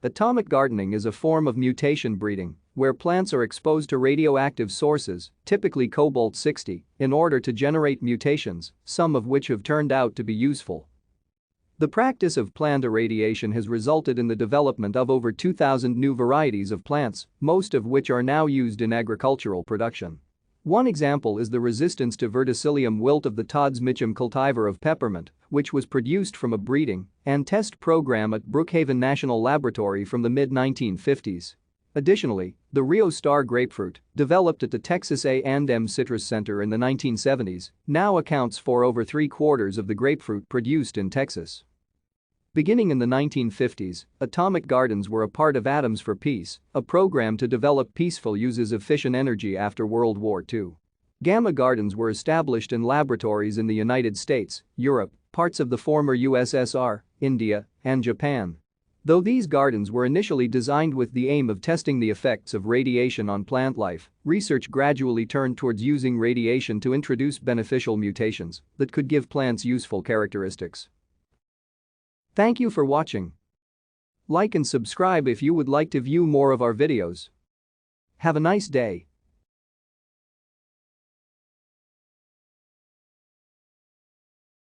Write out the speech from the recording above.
Atomic gardening is a form of mutation breeding where plants are exposed to radioactive sources, typically cobalt-60, in order to generate mutations, some of which have turned out to be useful. The practice of plant irradiation has resulted in the development of over 2,000 new varieties of plants, most of which are now used in agricultural production. One example is the resistance to verticillium wilt of the Todd's Mitchum cultivar of peppermint, which was produced from a breeding and test program at Brookhaven National Laboratory from the mid-1950s. Additionally, the Rio Star grapefruit, developed at the Texas A&M Citrus Center in the 1970s, now accounts for over 3/4 of the grapefruit produced in Texas. Beginning in the 1950s, atomic gardens were a part of Atoms for Peace, a program to develop peaceful uses of fission energy after World War II. Gamma gardens were established in laboratories in the United States, Europe, parts of the former USSR, India, and Japan. Though these gardens were initially designed with the aim of testing the effects of radiation on plant life, research gradually turned towards using radiation to introduce beneficial mutations that could give plants useful characteristics. Thank you for watching. Like and subscribe if you would like to view more of our videos. Have a nice day.